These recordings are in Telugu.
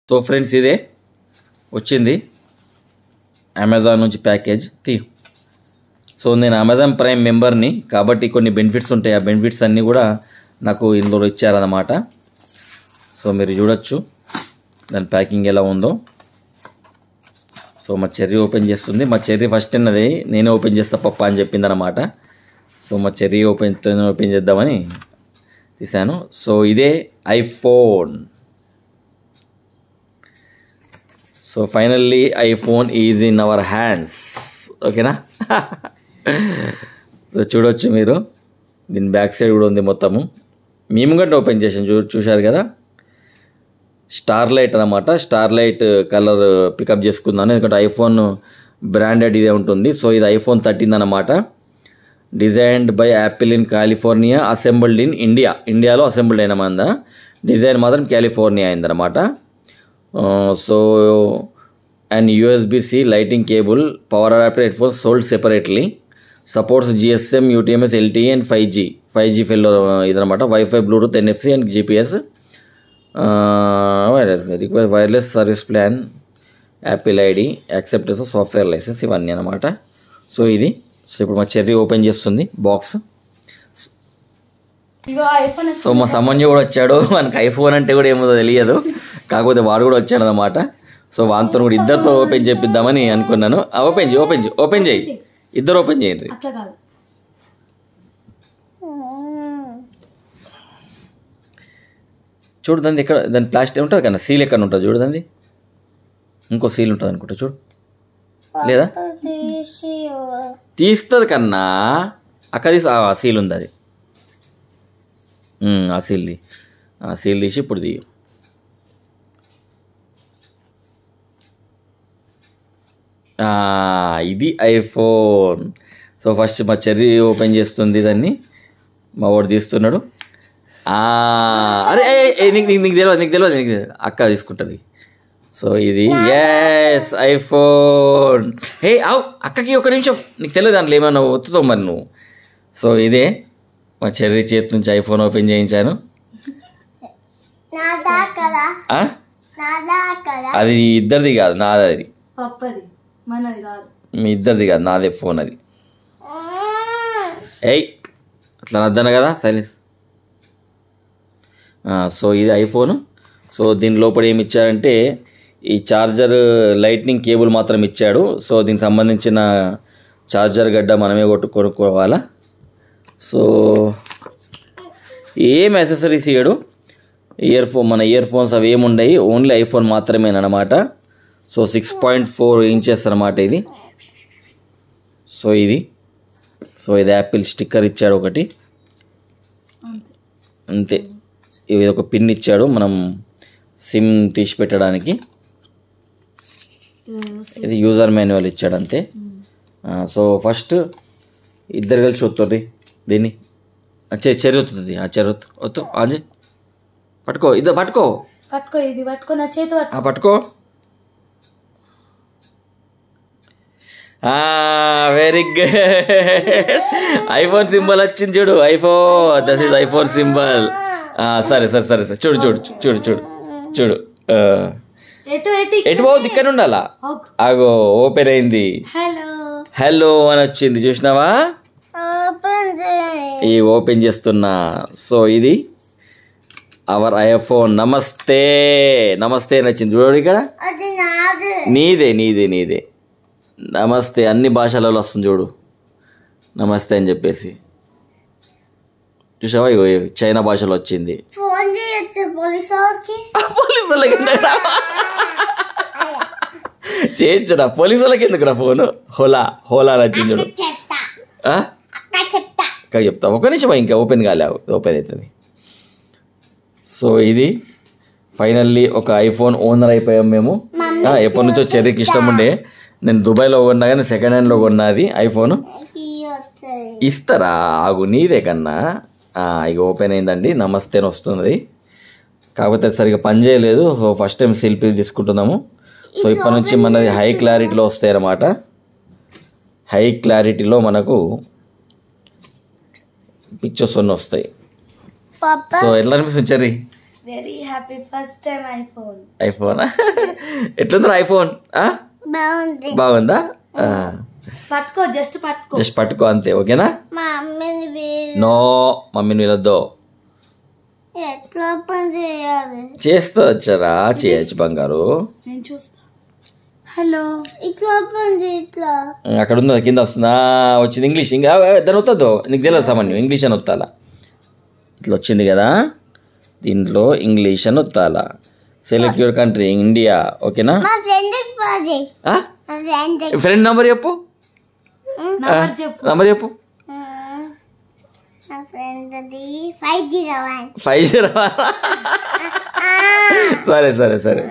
సో ఫ్రెండ్స్ ఇదే వచ్చింది అమెజాన్ నుంచి ప్యాకేజ్ సో నేను అమెజాన్ ప్రైమ్ మెంబర్ని కాబట్టి కొన్ని బెనిఫిట్స్ ఉంటాయి. ఆ బెనిఫిట్స్ అన్నీ కూడా నాకు ఇందులో ఇచ్చారన్నమాట. సో మీరు చూడొచ్చు దాని ప్యాకింగ్ ఎలా ఉందో. సో మా చెర్రీ ఓపెన్ చేస్తుంది. మా చెర్రీ ఫస్ట్ అన్నది నేనే ఓపెన్ చేస్తా పప్ప అని చెప్పింది అనమాట. సో మా చెర్రీ ఓపెన్ చేద్దామని తీసాను. సో ఇదే iPhone. So finally iPhone is in our hands. ఓకేనా? సో చూడొచ్చు మీరు, దీని బ్యాక్ సైడ్ కూడా ఉంది మొత్తము. మేము గట్ట ఓపెన్ చేసాం, చూశారు కదా. స్టార్లైట్ అనమాట. స్టార్లైట్ కలర్ పికప్ చేసుకున్నాను, ఎందుకంటే ఐఫోన్ బ్రాండెడ్ ఇదే ఉంటుంది. సో ఇది ఐఫోన్ 13 అనమాట. Designed by Apple in California, assembled in India. ఇండియాలో అసెంబుల్డ్ అయిన మంద, డిజైన్ మాత్రం కాలిఫోర్నియా అయిందనమాట. So and USB-C lighting cable, power adapter, headphones sold separately. Supports GSM, UTMS, LTE and 5G ఫెల్లో ఇదనమాట. Wifi, bluetooth, NFC and GPS. Require wireless service plan, Apple ID, acceptance of software license, ఇవన్నీ అనమాట. సో ఇది. సో ఇప్పుడు మా చెర్రీ ఓపెన్ చేస్తుంది బాక్స్. సో మా సమన్య కూడా వచ్చాడు. మనకి ఐఫోన్ అంటే కూడా ఏమో తెలియదు, కాకపోతే వాడు కూడా వచ్చాడు అనమాట. సో వాంతో కూడా ఇద్దరితో ఓపెన్ చేపిద్దామని అనుకున్నాను. ఓపెన్ చేయి ఇద్దరు ఓపెన్ చేయండి. చూడదండి ఇక్కడ దాని ప్లాస్టిక్ ఉంటుంది కన్నా, సీల్ ఎక్కడ ఉంటుంది చూడదండి. ఇంకో సీల్ ఉంటుంది అనుకుంటా, చూడు. లేదా తీస్తుంది కన్నా, అక్కడ సీల్ ఉంది అది. ఆ సీల్ తీసి ఇప్పుడు తీయ. ఇది ఐఫోన్. సో ఫస్ట్ మా చెర్రీ ఓపెన్ చేస్తుంది దాన్ని, మా వాడు తీస్తున్నాడు. అరే నీకు తెలియదు అక్క తీసుకుంటుంది. సో ఇది ఎస్ ఐఫోన్. అక్కకి ఒక నిమిషం, నీకు తెలియదు దాంట్లో ఏమన్నా ఒత్తుతావు మరి నువ్వు. సో ఇదే మా చెర్రీ చేతి నుంచి ఐఫోన్ ఓపెన్ చేయించాను. అది ఇద్దరిది కాదు, నాది. అది మీ ఇద్దరిది కాదు, నాదే ఫోన్ అది. అట్లా నద్దను కదా సైలెన్స్. సో ఇది ఐఫోన్. సో దీని లోపల ఏమి ఇచ్చారంటే ఈ చార్జర్ లైట్నింగ్ కేబుల్ మాత్రం ఇచ్చాడు. సో దీనికి సంబంధించిన చార్జర్ గడ్డ మనమే కొనుక్కోవాలా. సో ఏం యాక్సెసరీస్ ఇయ్యడు. మన ఇయర్ ఫోన్స్ అవి ఏముండయి, ఓన్లీ ఐఫోన్ మాత్రమేనమాట. సో 6.4 ఇంచెస్ అనమాట ఇది. సో ఇది యాపిల్ స్టిక్కర్ ఇచ్చాడు ఒకటి, అంతే. ఇది ఒక పిన్ ఇచ్చాడు మనం సిమ్ తీసి పెట్టడానికి. ఇది యూజర్ మాన్యువల్ ఇచ్చాడు అంతే. సో ఫస్ట్ ఇద్దరు కలిసి వస్తుంది దీన్ని. చెరుతుంది చెరుతు ఆంజే పట్టుకో, ఇద్దరు పట్టుకో ఇది పట్టుకో, నా చేతి పట్టుకో. Very good. ఐఫోన్ సింబల్ వచ్చింది చూడు. IPhone, that is iPhone symbol. సరే చూడు. ఎటు పోవద్దు, ఇక్కడ ఉండాలా. ఆగో ఓపెన్ అయింది. హలో అని వచ్చింది, చూసినావా? ఈ ఓపెన్ చేస్తున్నా. సో ఇది అవర్ ఐఫోన్. నమస్తే అని వచ్చింది చూడు ఇక్కడ. నీదే నమస్తే అన్ని భాషలలో వస్తుంది చూడు, నమస్తే అని చెప్పేసి. చూసావా, ఇగో చైనా భాషలో వచ్చింది. చేయొచ్చురా, పోలీసు వాళ్ళకి ఎందుకురా ఫోను. హోలా వచ్చింది చూడు. చెప్తా ఒక నిమిషం, ఇంకా ఓపెన్ కాలే, ఓపెన్ అవుతుంది. సో ఇది ఫైనల్లీ ఒక ఐఫోన్ ఓనర్ అయిపోయాం మేము. ఎప్పటి నుంచో చెర్రీకి ఇష్టం ఉండే. నేను దుబాయ్లో కొన్నా కానీ సెకండ్ హ్యాండ్లో కొన్నది ఐఫోన్. ఇస్తారా ఆగు, నీదే కన్నా. ఇక ఓపెన్ అయిందండి. నమస్తే అని వస్తుంది, కాకపోతే సరిగా పని చేయలేదు. సో ఫస్ట్ టైం సెల్ఫీ తీసుకుంటున్నాము. సో ఇప్పటి నుంచి మనది హై క్లారిటీలో వస్తాయి అన్నమాట. హై క్లారిటీలో మనకు పిక్చర్స్ అన్నీ వస్తాయి. సో ఎట్లా అనిపిస్తుంది Cherry? Very happy first time iPhone. ఐఫోనా? ఎట్లుంది ఐఫోన్? బాగుందా? పట్టుకో, జస్ట్ పట్టుకో అంతే, ఓకేనా? నో, మమ్మీని వెళ్ళొద్దు. చేస్తా వచ్చారా? చేయొచ్చు బంగారు. నేను చూస్తా. హలో, అక్కడ ఉందా? కింద వస్తుందా? వచ్చింది ఇంగ్లీష్. ఇంకా దాని వస్తుందో నీకు తెలియదు సామాన్యం. ఇంగ్లీష్ అని వస్తాలా? ఇట్లా వచ్చింది కదా, దీంట్లో ఇంగ్లీష్ అని వస్తాలా. సెలెక్ట్ యువర్ కంట్రీ, ఇండియా, ఓకేనా? ఫ్రెండ్ నంబర్ చెప్పు. నంబర్ చెప్పు. 501. సరే.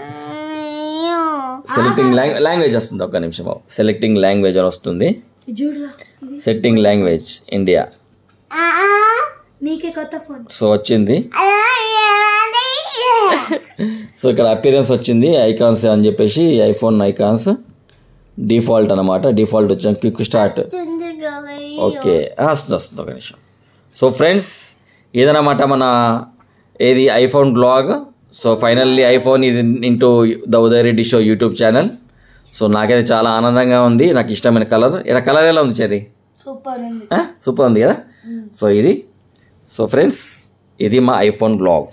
సెలెక్టింగ్ లాంగ్వేజ్ వస్తుంది. ఒక్క నిమిషం. సెలెక్టింగ్ లాంగ్వేజ్ అని వస్తుంది. Setting language India. సో వచ్చింది. సో ఇక్కడ అపియరెన్స్ వచ్చింది, ఐకాన్స్ అని చెప్పేసి ఐఫోన్ ఐకాన్స్ డిఫాల్ట్ అనమాట. డిఫాల్ట్ వచ్చాం. Quick start. ఓకే, వస్తుంది ఒక నిమిషం. సో ఫ్రెండ్స్, ఇదనమాట మన ఏది iPhone blog. So finally iPhone ఇది into the Uday Reddy show YouTube channel. So నాకైతే చాలా ఆనందంగా ఉంది. నాకు ఇష్టమైన కలర్. ఇలా కలర్ ఎలా ఉంది చెర్రీ? సూపర్ ఉంది కదా. సో ఇది. సో ఫ్రెండ్స్, ఇది మా ఐఫోన్ బ్లాగ్.